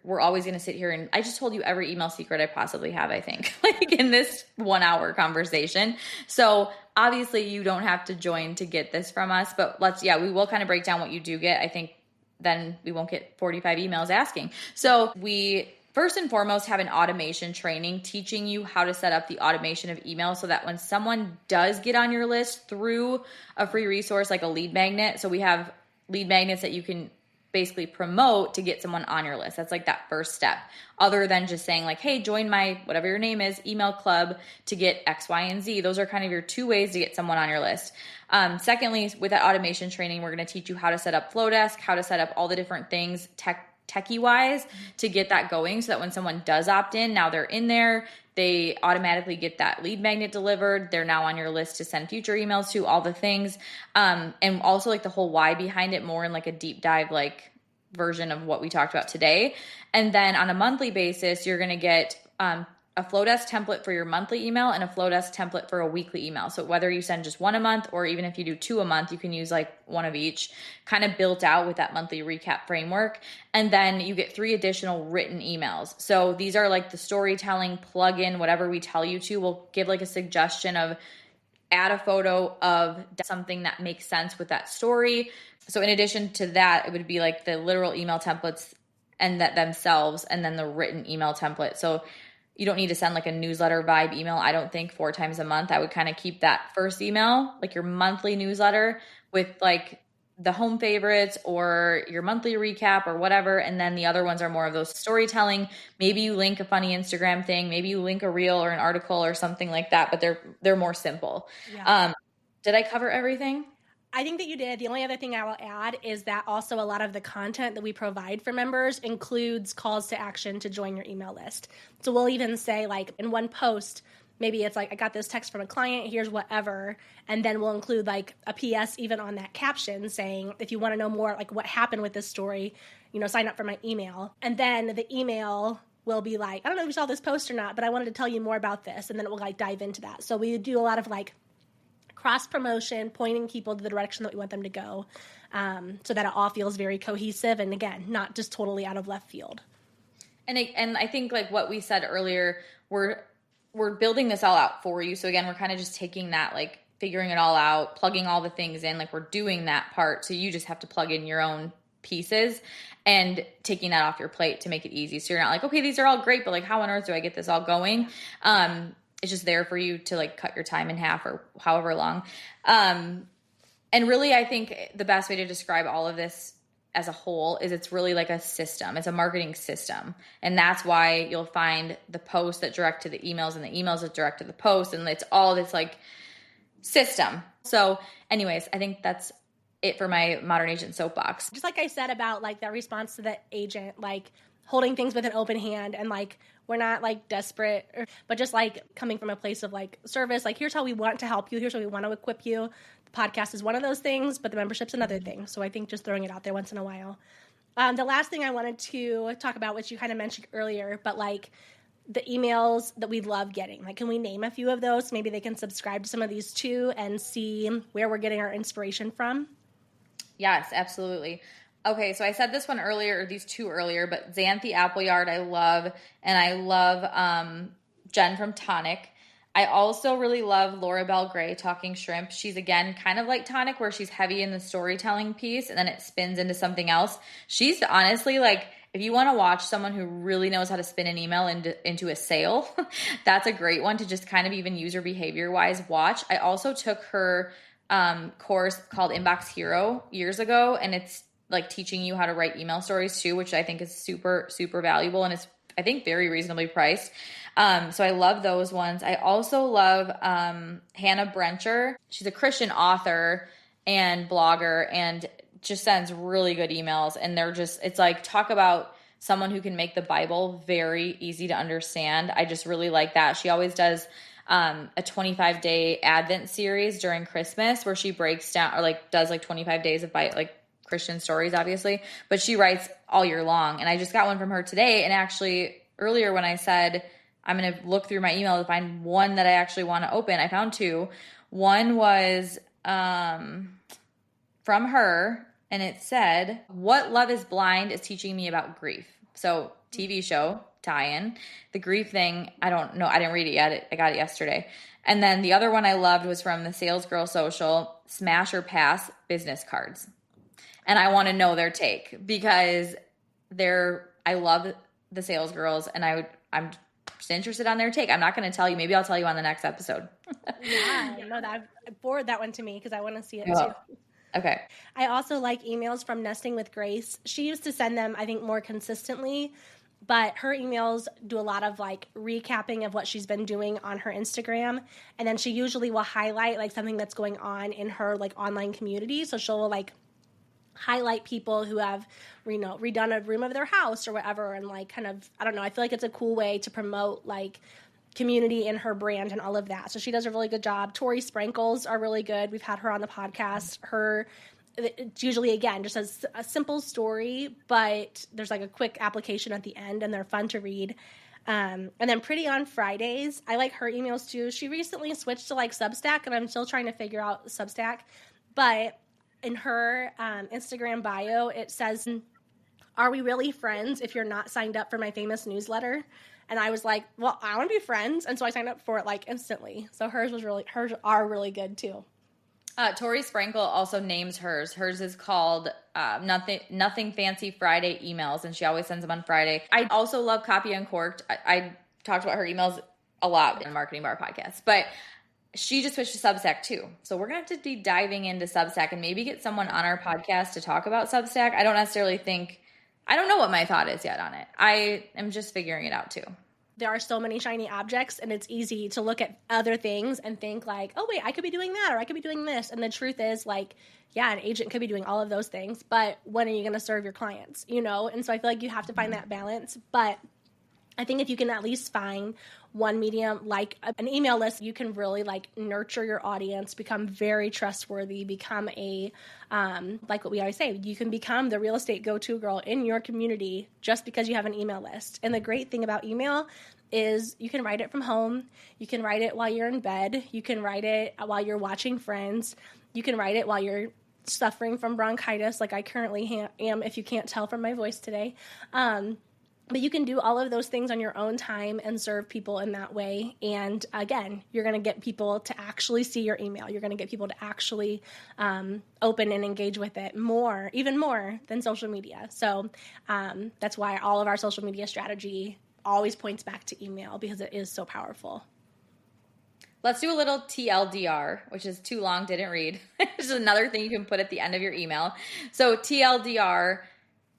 we're always going to sit here, and I just told you every email secret I possibly have, I think, like in this 1 hour conversation. So obviously you don't have to join to get this from us, but we will kind of break down what you do get. I think then we won't get 45 emails asking. So we first and foremost have an automation training teaching you how to set up the automation of email so that when someone does get on your list through a free resource like a lead magnet, so we have lead magnets that you can basically promote to get someone on your list. That's like that first step, other than just saying like, hey, join my, whatever your name is, email club to get X, Y, and Z. Those are kind of your 2 ways to get someone on your list. Secondly, with that automation training, we're going to teach you how to set up Flowdesk, how to set up all the different things, techie wise to get that going, so that when someone does opt in, now they're in there, they automatically get that lead magnet delivered. They're now on your list to send future emails to, all the things. And also like the whole why behind it, more in like a deep dive, like version of what we talked about today. And then on a monthly basis, you're going to get, a Flowdesk template for your monthly email and a Flowdesk template for a weekly email. So whether you send just one a month, or even if you do 2 a month, you can use like one of each, kind of built out with that monthly recap framework. And then you get 3 additional written emails. So these are like the storytelling plugin, whatever we tell you to. We'll give like a suggestion of add a photo of something that makes sense with that story. So in addition to that, it would be like the literal email templates and that themselves, and then the written email template. So you don't need to send like a newsletter vibe email, I don't think, 4 times a month. I would kind of keep that first email, like your monthly newsletter, with like the home favorites or your monthly recap or whatever. And then the other ones are more of those storytelling. Maybe you link a funny Instagram thing. Maybe you link a reel or an article or something like that, but they're more simple. Yeah. Did I cover everything? I think that you did. The only other thing I will add is that also a lot of the content that we provide for members includes calls to action to join your email list. So we'll even say, like, in one post, maybe it's like, I got this text from a client, here's whatever. And then we'll include like a PS even on that caption saying, if you want to know more, like what happened with this story, sign up for my email. And then the email will be like, I don't know if you saw this post or not, but I wanted to tell you more about this. And then it will like dive into that. So we do a lot of like cross promotion, pointing people to the direction that we want them to go, so that it all feels very cohesive. And again, not just totally out of left field. And I think like what we said earlier, we're building this all out for you. So again, we're kind of just taking that, like figuring it all out, plugging all the things in, like we're doing that part. So you just have to plug in your own pieces and taking that off your plate to make it easy. So you're not like, okay, these are all great, but like how on earth do I get this all going? It's just there for you to like cut your time in half or however long. And really, I think the best way to describe all of this as a whole is it's really like a system. It's a marketing system. And that's why you'll find the posts that direct to the emails and the emails that direct to the posts. And it's all this like system. So anyways, I think that's it for my Modern Agent soapbox. Just like I said about like that response to the agent, like holding things with an open hand, and like we're not like desperate, but just like coming from a place of like service, like here's how we want to help you, here's how we want to equip you. The podcast is one of those things, but the membership's another thing. So I think just throwing it out there once in a while. The last thing I wanted to talk about, which you kind of mentioned earlier, but like the emails that we love getting, like can we name a few of those? Maybe they can subscribe to some of these too and see where we're getting our inspiration from. Yes, absolutely. Okay, so I said this one earlier, or these 2 earlier, but Xanthi Appleyard I love, and I love Jen from Tonic. I also really love Laura Bell Gray, Talking Shrimp. She's, again, kind of like Tonic, where she's heavy in the storytelling piece, and then it spins into something else. She's honestly, like, if you want to watch someone who really knows how to spin an email into a sale, that's a great one to just kind of even user behavior-wise watch. I also took her course called Inbox Hero years ago, and it's like teaching you how to write email stories too, which I think is super, super valuable. And it's, I think, very reasonably priced. So I love those ones. I also love Hannah Brencher. She's a Christian author and blogger and just sends really good emails. And they're just, it's like, talk about someone who can make the Bible very easy to understand. I just really like that. She always does a 25-day Advent series during Christmas where she breaks down, or like does like 25 days of like Christian stories, obviously, but she writes all year long. And I just got one from her today. And actually earlier when I said, I'm going to look through my email to find one that I actually want to open, I found 2. One was from her, and it said, What Love is Blind is Teaching Me About Grief. So TV show tie-in. The grief thing, I don't know. I didn't read it yet. I got it yesterday. And then the other one I loved was from the Sales Girl Social, Smash or Pass Business Cards. And I want to know their take because I love the Sales Girls, and I'm just interested on their take. I'm not going to tell you. Maybe I'll tell you on the next episode. Yeah, no, forward that one to me because I want to see it too. Okay. I also like emails from Nesting with Grace. She used to send them, I think, more consistently, but her emails do a lot of like recapping of what she's been doing on her Instagram. And then she usually will highlight like something that's going on in her like online community. So she'll like highlight people who have, redone a room of their house or whatever, and like kind of, I don't know, I feel like it's a cool way to promote like community in her brand and all of that. So she does a really good job. Tori sprinkles are really good. We've had her on the podcast. It's usually, again, just a simple story, but there's like a quick application at the end, and they're fun to read. And then Pretty on Fridays, I like her emails too. She recently switched to like Substack, and I'm still trying to figure out Substack, but in her Instagram bio, it says, "Are we really friends if you're not signed up for my famous newsletter?" And I was like, well, I want to be friends. And so I signed up for it like instantly. So hers are really good too. Tori Sprinkle also names hers. Hers is called Nothing Fancy Friday Emails, and she always sends them on Friday. I also love Copy Uncorked. I talked about her emails a lot in the Marketing Bar podcast, but she just switched to Substack too. So we're going to have to be diving into Substack and maybe get someone on our podcast to talk about Substack. I don't know what my thought is yet on it. I am just figuring it out too. There are so many shiny objects, and it's easy to look at other things and think like, oh wait, I could be doing that, or I could be doing this. And the truth is like, yeah, an agent could be doing all of those things, but when are you going to serve your clients, And so I feel like you have to find that balance. But I think if you can at least find one medium like an email list, you can really like nurture your audience, become very trustworthy, become a, like what we always say, you can become the real estate go-to girl in your community just because you have an email list. And the great thing about email is you can write it from home. You can write it while you're in bed. You can write it while you're watching Friends. You can write it while you're suffering from bronchitis, like I currently am, if you can't tell from my voice today. But you can do all of those things on your own time and serve people in that way. And again, you're going to get people to actually see your email. You're going to get people to actually open and engage with it even more than social media. So that's why all of our social media strategy always points back to email, because it is so powerful. Let's do a little TLDR, which is too long, didn't read. This is another thing you can put at the end of your email. So TLDR,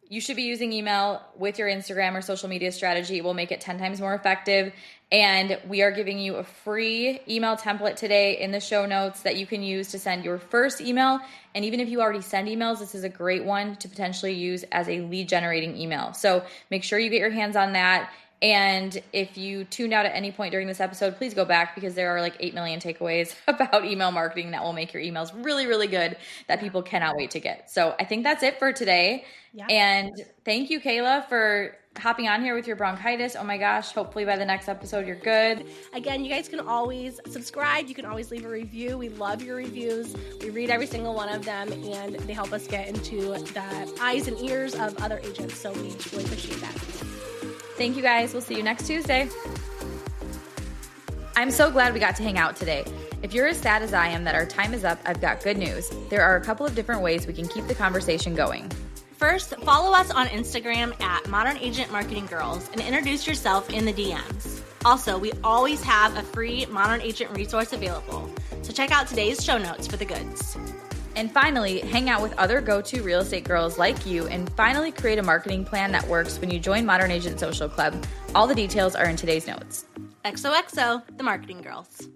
you should be using email with your Instagram or social media strategy. It will make it 10 times more effective. And we are giving you a free email template today in the show notes that you can use to send your first email. And even if you already send emails, this is a great one to potentially use as a lead generating email. So make sure you get your hands on that. And if you tuned out at any point during this episode, please go back, because there are like 8 million takeaways about email marketing that will make your emails really, really good that people cannot wait to get. So I think that's it for today. Yeah. And thank you, Kayla, for hopping on here with your bronchitis. Oh my gosh. Hopefully by the next episode, you're good. Again, you guys can always subscribe. You can always leave a review. We love your reviews. We read every single one of them, and they help us get into the eyes and ears of other agents. So we really appreciate that. Thank you guys. We'll see you next Tuesday. I'm so glad we got to hang out today. If you're as sad as I am that our time is up, I've got good news. There are a couple of different ways we can keep the conversation going. First, follow us on Instagram at Modern Agent Marketing Girls and introduce yourself in the DMs. Also, we always have a free Modern Agent resource available, so check out today's show notes for the goods. And finally, hang out with other go-to real estate girls like you and finally create a marketing plan that works when you join Modern Agent Social Club. All the details are in today's notes. XOXO, the Marketing Girls.